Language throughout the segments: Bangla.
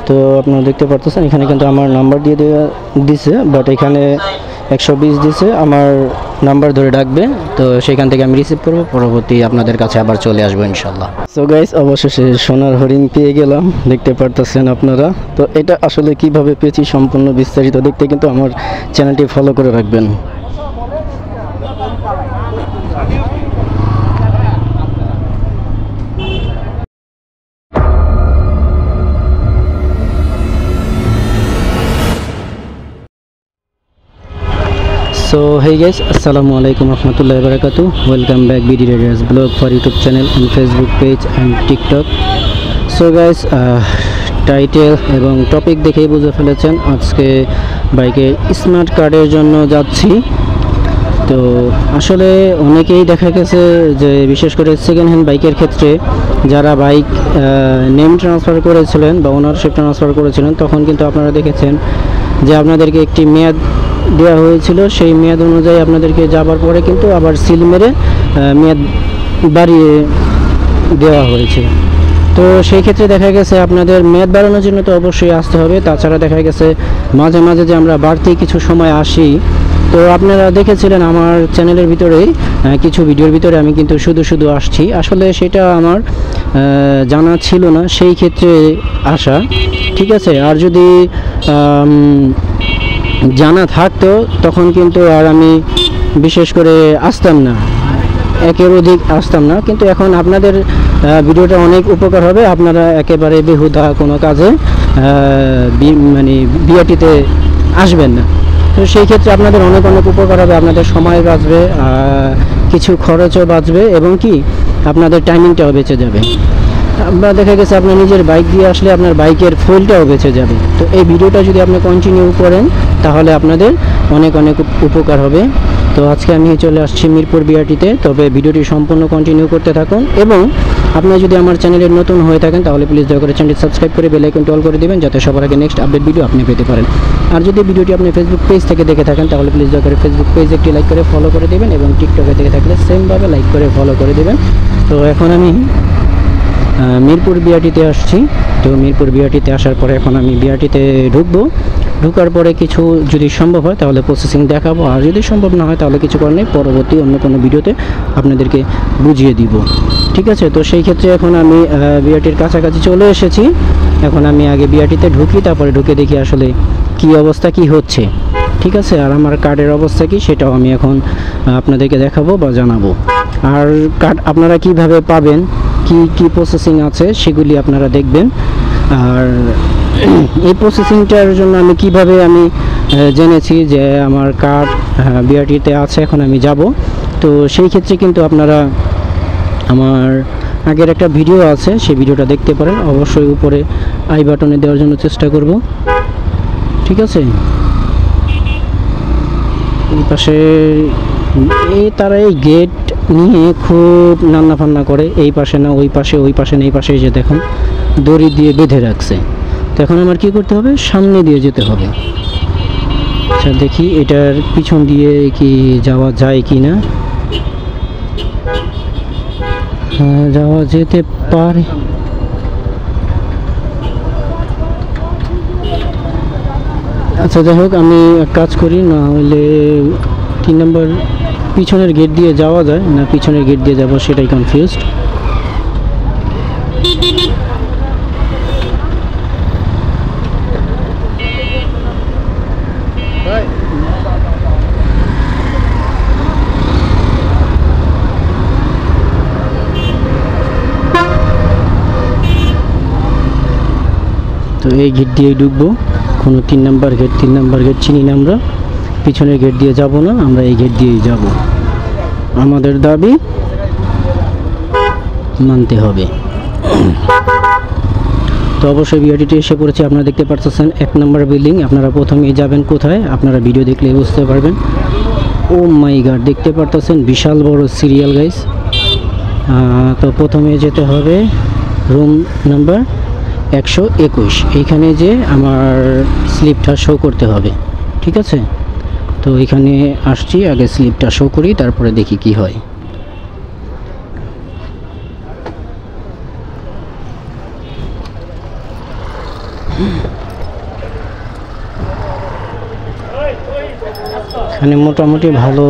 তো আপনারা দেখতে পারতেছেন এখানে কিন্তু আমার নাম্বার দিয়ে দিছে, বাট এখানে 120 দিছে, আমার নাম্বার ধরে ডাকবে, তো সেখান থেকে আমি রিসিভ করব, পরবর্তী আপনাদের কাছে আবার চলে আসবো ইনশাল্লাহ। সো গাইস, অবশেষে সোনার হরিণ পেয়ে গেলাম, দেখতে পারতেছেন আপনারা। তো এটা আসলে কিভাবে পেয়েছি সম্পূর্ণ বিস্তারিত দেখতে কিন্তু আমার চ্যানেলটি ফলো করে রাখবেন। So hey guys, assalamu alaikum warahmatullahi wabarakatuh. Welcome back BD Raiders blog for YouTube channel and Facebook page and TikTok. So guys, title এবং টপিক দেখেই বুঝে ফেলেছেন আজকে বাইকে স্মার্ট কার্ডের জন্য যাচ্ছি। তো আসলে অনেকেই দেখা গেছে যে বিশেষ করে সেকেন্ড হ্যান্ড বাইকের ক্ষেত্রে যারা বাইক নেম ট্রান্সফার করেছিলেন বা ওনারশিপ ট্রান্সফার করেছিলেন, তখন কিন্তু আপনারা দেখেছেন যে আপনাদেরকে একটি মেয়াদ দেওয়া হয়েছিল, সেই মেয়াদ অনুযায়ী আপনাদেরকে যাবার পরে কিন্তু আবার সিল মেরে মেয়াদ বাড়িয়ে দেওয়া হয়েছে। তো সেই ক্ষেত্রে দেখা গেছে আপনাদের মেয়াদ বাড়ানোর জন্য তো অবশ্যই আসতে হবে, তাছাড়া দেখা গেছে মাঝে মাঝে যে আমরা বাড়তি কিছু সময় আসি, তো আপনারা দেখেছিলেন আমার চ্যানেলের ভিতরেই কিছু ভিডিওর ভিতরে আমি কিন্তু শুধু আসছি, আসলে সেটা আমার জানা ছিল না, সেই ক্ষেত্রে আসা, ঠিক আছে। আর যদি জানা থাকতো তখন কিন্তু আর আমি বিশেষ করে আসতাম না, একের অধিক আসতাম না, কিন্তু এখন আপনাদের ভিডিওটা অনেক উপকার হবে, আপনারা একেবারে বেহুদা কোনো কাজে মানে বিআরটিতে আসবেন না। তো সেই ক্ষেত্রে আপনাদের অনেক উপকার হবে, আপনাদের সময় বাঁচবে, কিছু খরচও বাঁচবে এবং কি আপনাদের টাইমিংটাও বেঁচে যাবে। আপনার দেখা গেছে আপনার নিজের বাইক দিয়ে আসলে আপনার বাইকের ফুয়েলটাও বেঁচে যাবে। তো এই ভিডিওটা যদি আপনি কন্টিনিউ করেন তাহলে আপনাদের অনেক উপকার হবে। তো আজকে আমি চলে আসছি মিরপুর বিআরটিতে, তবে ভিডিওটি সম্পূর্ণ কন্টিনিউ করতে থাকুন এবং আপনি যদি আমার চ্যানেলের নতুন হয়ে থাকেন তাহলে প্লিজ দয়া করে চ্যানেলটি সাবস্ক্রাইব করে বেল আইকনটি অল করে দিবেন, যাতে সবার আগে নেক্সট আপডেট ভিডিও আপনি পেতে পারেন। আর যদি ভিডিওটি আপনি ফেসবুক পেজ থেকে দেখে থাকেন তাহলে প্লিজ দয়া করে ফেসবুক পেজ একটি লাইক করে ফলো করে দেবেন এবং টিকটকে দেখে থাকলে সেমভাবে লাইক করে ফলো করে দেবেন। তো এখন আমি মিরপুর বিআরটিতে আসছি। তো মিরপুর বিআরটিতে আসার পরে এখন আমি বিআরটিতে ঢুকার পরে কিছু যদি সম্ভব হয় তাহলে প্রসেসিং দেখাবো, আর যদি সম্ভব না হয় তাহলে কিছু করার নেই, পরবর্তী অন্য কোনো ভিডিওতে আপনাদেরকে বুঝিয়ে দিব, ঠিক আছে। তো সেই ক্ষেত্রে এখন আমি বিআরটির কাছাকাছি চলে এসেছি, এখন আমি আগে বিআরটিতে ঢুকি, তারপরে ঢুকে দেখি আসলে কি অবস্থা কি হচ্ছে, ঠিক আছে। আর আমার কার্ডের অবস্থা কি সেটাও আমি এখন আপনাদেরকে দেখাবো বা জানাবো। আর কার্ড আপনারা কিভাবে পাবেন, কি প্রসেসিং আছে সেগুলি আপনারা দেখবেন। আর এই প্রসেসিংটার জন্য আমি কিভাবে জেনেছি যে আমার কার্ড বিআরটিতে আছে, এখন আমি যাব। তো সেই ক্ষেত্রে কিন্তু আপনারা আমার আগের একটা ভিডিও আছে, সেই ভিডিওটা দেখতে পারেন, অবশ্যই উপরে আই বাটনে দেওয়ার জন্য চেষ্টা করব, ঠিক আছে। এই পাশে তারা এই গেট নিয়ে খুব নান্না করে, এই পাশে না ওই পাশে, ওই পাশে না এই পাশে, যে দেখুন দড়ি দিয়ে বেঁধে রাখছে। তো এখন আমার কি করতে হবে, সামনে দিয়ে যেতে হবে। আচ্ছা দেখি এটার পিছন দিয়ে কি যাওয়া যায় কি না। হ্যাঁ, যাওয়া যেতে পারে। আচ্ছা যাই হোক, আমি এক কাজ করি, না হলে 3 নম্বর পিছনের গেট দিয়ে যাওয়া যায় না পিছনের গেট দিয়ে যাব সেটাই কনফিউজড। তো এই গেট দিয়েই ঢুকবো, কোনো 3 নম্বর গেট চিনি না আমরা, পিছনের গেট দিয়ে যাব না, আমরা এই গেট দিয়েই যাব। আমাদের দাবি মানতে হবে। তো অবশ্যই বিআরটিতে এসে পড়েছে, আপনারা দেখতে পাচ্ছেন 1 নম্বর বিল্ডিং। আপনারা প্রথমেই যাবেন কোথায়, আপনারা ভিডিও দেখলে বুঝতে পারবেন। ও মাই গড, দেখতে পাচ্ছেন বিশাল বড় সিরিয়াল গাইস। তো প্রথমে যেতে হবে রুম নাম্বার 121, এইখানে যে আমার স্লিপটা শো করতে হবে, ঠিক আছে। তো এখানে আসছি, আগে স্লিপটা শো করি, তারপরে দেখি কি হয়। এখানে মোটামুটি ভালো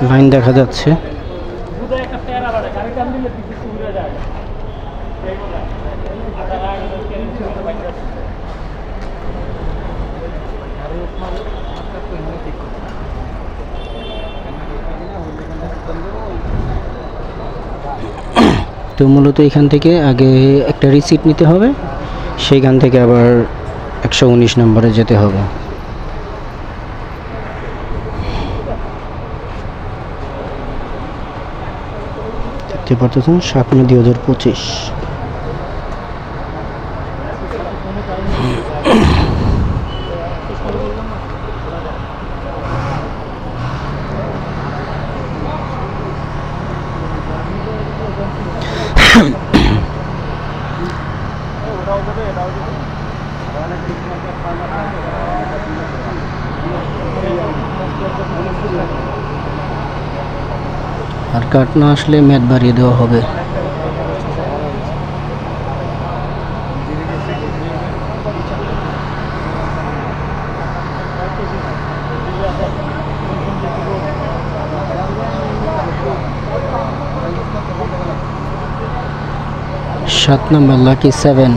লাইন দেখা যাচ্ছে। তো মূলত এখান থেকে আগে একটা রিসিট নিতে হবে, সেইখান থেকে আবার 119 নম্বরে যেতে হবে। দেখতে পারতেছেন 7/9/2025। আর কাট না আসলে ম্যাথ বাড়িয়ে দেওয়া হবে। সাত নম্বর লাকি 7।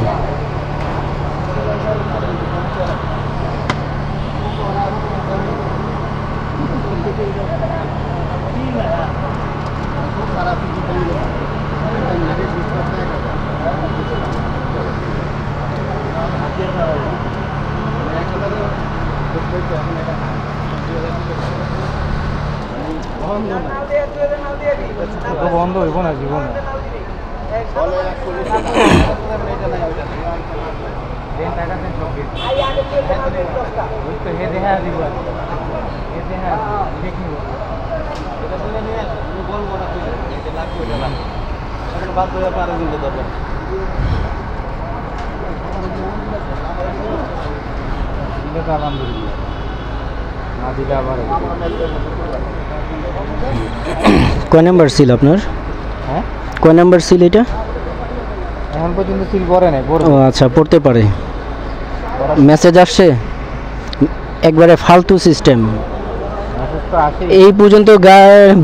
বন্ধ হইব না জীবনে। আলহামদুলিল্লাহ না দিলে আবার কয় নাম্বার সিল আপনার? হ্যাঁ, কয় নাম্বার সিল এটা? এখন পর্যন্ত সিল পরে নাই। ও আচ্ছা, পড়তে পারে। মেসেজ আসছে একবারে ফালতু সিস্টেম। এই পর্যন্ত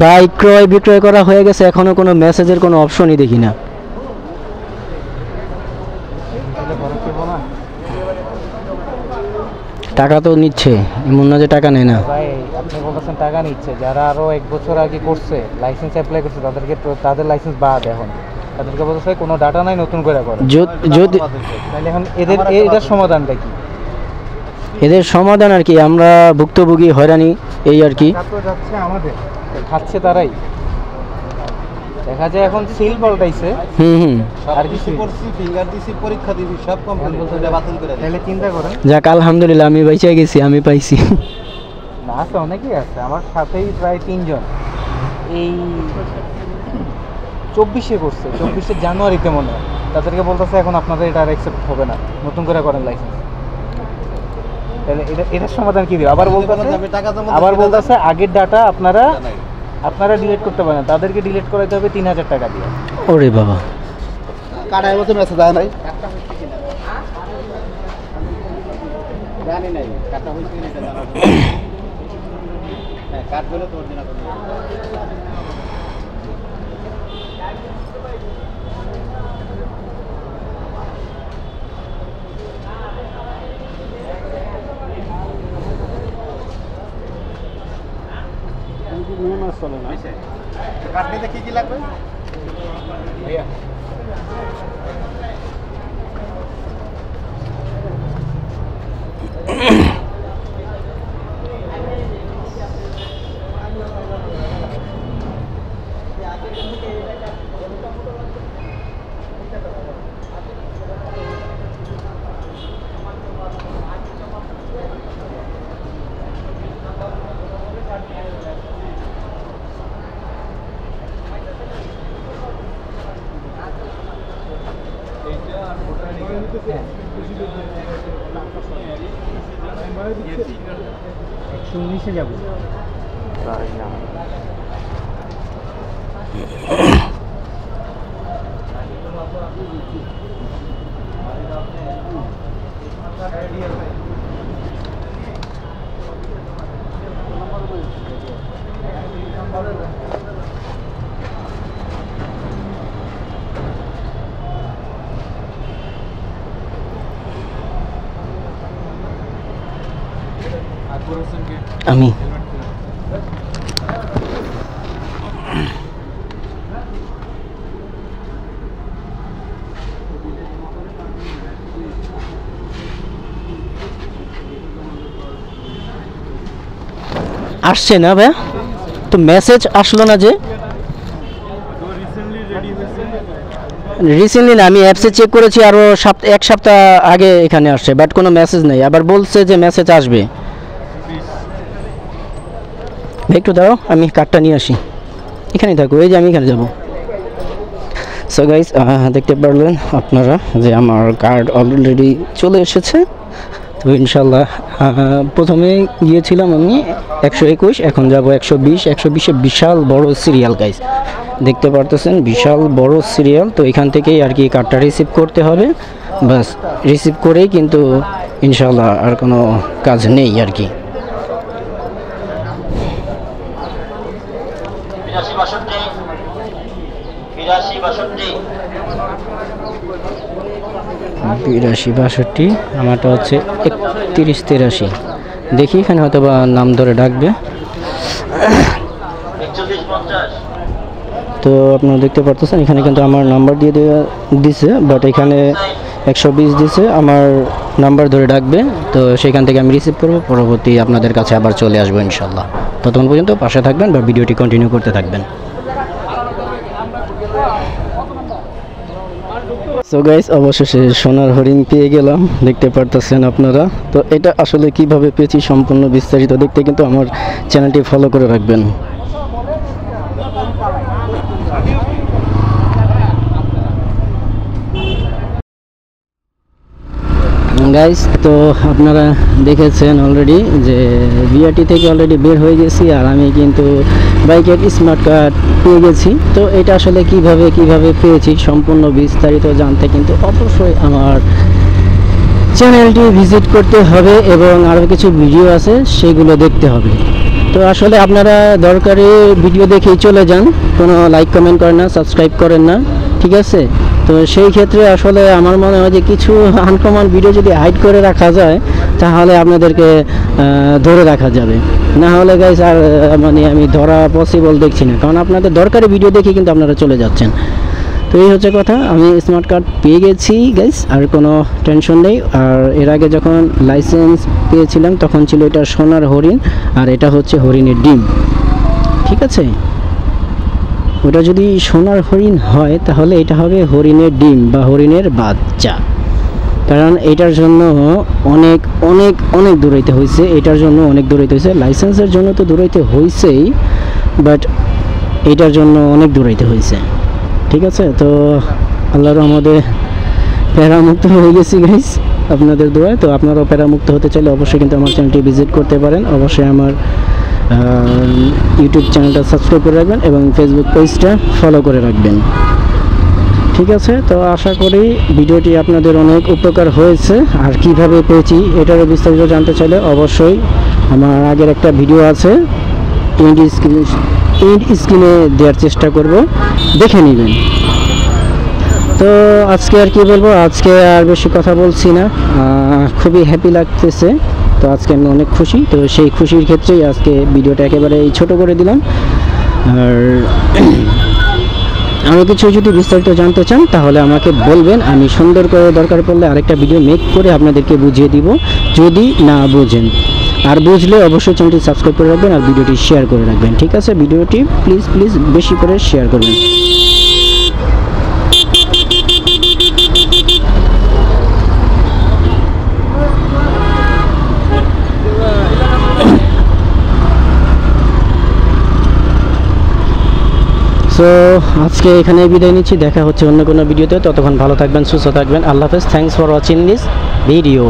বাইক ক্রয় বিক্রয় করা হয়ে গেছে, এখনো কোনো মেসেজের কোনো অপশনই দেখি না। টাকা তো নিচ্ছে, এমন না যে টাকা নেয় না। ভাই আপনি বলতেছেন টাকা নিচ্ছে, যারা আরো 1 বছর আগে করছে, লাইসেন্স অ্যাপ্লাই করছে, তাদের লাইসেন্স বাদ। এখন তাদেরকে বলতেছে কোনো ডাটা নাই, নতুন করে করে। যদি তাহলে এখন এটার সমাধানটা কি? এদের সমাধান আর কি, আমরা ভুক্তভোগী হয়রানি এই আর কি। যাচ্ছে আমাদের, খাচ্ছে তারাই। দেখা যায় এখন সিল পাল্টাইছে। আর কিছু করছি, ফিঙ্গার দিছি, পরীক্ষা দিছি, সব কমপ্লিট, এটা বাতিল করে দেয়। তাহলে চিন্তা করেন। যাক আলহামদুলিল্লাহ, আমি বেঁচে গেছি, আমি পাইছি। না আছে, অনেকেই আছে আমার সাথেই, প্রায় 3 জন এই 24-এ করছে, 24 জানুয়ারিতে মনে হয়। তাদেরকে বলতেছে এখন আপনাদের এটা আর অ্যাকসেপ্ট হবে না, নতুন করে করেন লাইসেন্স। তাহলে এটার সমাধান কি দিবে? আবার বলতেছে আগের ডাটা আপনারা ডিলিট করতে পারেন, তাদেরকে ডিলিট করাইতে হবে 3000 টাকা দিয়ে। ওরে বাবা, কাটায় মতো মেসেজ আয় নাই, জানি নাই কাটা হইছে কিনা এটা জানা। হ্যাঁ, কাট বলে তোর দিনা করে। চলে না, কাটতে কি লাগবে ভাইয়া? নিচে যাবো। আমি আসছে না ভাইয়া, তো মেসেজ আসলো না যে? রিসেন্টলি না, আমি অ্যাপসে চেক করেছি আরও এক সপ্তাহ আগে এখানে আসছে, বাট কোনো মেসেজ নেই। আবার বলছে যে মেসেজ আসবে। একটু দাঁড়াও, আমি কার্ডটা নিয়ে আসি। এখানেই থাকো, এই যে আমি এখানে যাব। সো গাইস, দেখতে পারলেন আপনারা যে আমার কার্ড অলরেডি চলে এসেছে। তো ইনশাল্লাহ প্রথমে গিয়েছিলাম আমি 121, এখন যাব 120। 120-এ বিশাল বড় সিরিয়াল গাইস, দেখতে পারতেছেন বিশাল বড় সিরিয়াল। তো এখান থেকেই আর কি কার্ডটা রিসিভ করতে হবে, বাস রিসিভ করেই কিন্তু ইনশাল্লাহ আর কোনো কাজ নেই আর কি। 82-62 আমারটা হচ্ছে 31-83। দেখি এখানে হয়তো বা নাম ধরে ডাকবে। তো আপনারা দেখতে পারতেছেন এখানে কিন্তু আমার নাম্বার দিয়ে দিছে, বাট এখানে 120 দিছে, আমার নাম্বার ধরে ডাকবে। তো সেখান থেকে আমি রিসিভ করব, পরবর্তী আপনাদের কাছে আবার চলে আসবো ইনশাল্লাহ। ততক্ষণ পর্যন্ত পাশে থাকবেন বা ভিডিওটি কন্টিনিউ করতে থাকবেন। সো গাইস, অবশেষে সোনার হরিণ পেয়ে গেলাম, দেখতে পারতেছেন আপনারা। তো এটা আসলে কিভাবে পেয়েছি সম্পূর্ণ বিস্তারিত দেখতে কিন্তু আমার চ্যানেলটি ফলো করে রাখবেন। গাইস, তো আপনারা দেখেছেন অলরেডি যে বিআরটি থেকে অলরেডি বের হয়ে গেছি, আর আমি কিন্তু বাইকের স্মার্ট কার্ড পেয়ে গেছি। তো এটা আসলে কিভাবে পেয়েছি সম্পূর্ণ বিস্তারিত জানতে কিন্তু অবশ্যই আমার চ্যানেলটি ভিজিট করতে হবে এবং আরও কিছু ভিডিও আছে সেগুলো দেখতে হবে। তো আসলে আপনারা দরকারি ভিডিও দেখেই চলে যান, কোনো লাইক কমেন্ট করেন না, সাবস্ক্রাইব করেন না, ঠিক আছে? তো সেই ক্ষেত্রে আসলে আমার মনে হয় যে কিছু আনকমন ভিডিও যদি হাইড করে রাখা যায় তাহলে আপনাদেরকে ধরে রাখা যাবে। না হলে গাইস আর মানে আমি ধরা পসিবল দেখছি না, কারণ আপনাদের দরকারি ভিডিও দেখে কিন্তু আপনারা চলে যাচ্ছেন। তো এই হচ্ছে কথা, আমি স্মার্ট কার্ড পেয়ে গেছি গাইস, আর কোনো টেনশন নেই। আর এর আগে যখন লাইসেন্স পেয়েছিলাম তখন ছিল এটা সোনার হরিণ, আর এটা হচ্ছে হরিণের ডিম, ঠিক আছে? ওটা যদি সোনার হরিণ হয় তাহলে এটা হবে হরিণের ডিম বা হরিণের বাচ্চা, কারণ এটার জন্য অনেক অনেক অনেক দৌড়াইতে হয়েছে, এটার জন্য অনেক দৌড়াইতে হয়েছে। লাইসেন্সের জন্য তো দৌড়াইতে হয়েছেই, বাট এটার জন্য অনেক দৌড়াইতে হয়েছে, ঠিক আছে? তো আল্লাহর রহমতে প্যারামুক্ত হয়ে গেছি গাইস আপনাদের দোয়ায়। তো আপনারাও প্যারামুক্ত হতে চাইলে অবশ্যই কিন্তু আমার চ্যানেলটি ভিজিট করতে পারেন। অবশ্যই আমার ইউটিউব চ্যানেলটা সাবস্ক্রাইব করে রাখবেন এবং ফেসবুক পেজটা ফলো করে রাখবেন, ঠিক আছে? তো আশা করি ভিডিওটি আপনাদের অনেক উপকার হয়েছে। আর কিভাবে পেয়েছি এটারও বিস্তারিত জানতে চাইলে অবশ্যই আমার আগের একটা ভিডিও আছে, এন্ড স্ক্রিনে দেওয়ার চেষ্টা করব, দেখে নেবেন। তো আজকে আর কি বলবো, আজকে আর বেশি কথা বলছি না, খুবই হ্যাপি লাগতেছে। তো আজকে আমি অনেক খুশি, তো সেই খুশির ক্ষেত্রেই আজকে ভিডিওটা একেবারে ছোট করে দিলাম। আর আরও কিছু যদি বিস্তারিত জানতে চান তাহলে আমাকে বলবেন, আমি সুন্দর করে দরকার পড়লে আরেকটা ভিডিও মেক করে আপনাদেরকে বুঝিয়ে দিব যদি না বুঝেন। আর বুঝলে অবশ্যই চ্যানেলটি সাবস্ক্রাইব করে রাখবেন আর ভিডিওটি শেয়ার করে রাখবেন, ঠিক আছে? ভিডিওটি প্লিজ বেশি করে শেয়ার করবেন। সো আজকে এখানে বিদায় নিচ্ছি, দেখা হচ্ছে অন্য কোনো ভিডিওতে। ততক্ষণ ভালো থাকবেন, সুস্থ থাকবেন, আল্লাহ হাফেজ। Thanks for watching this video.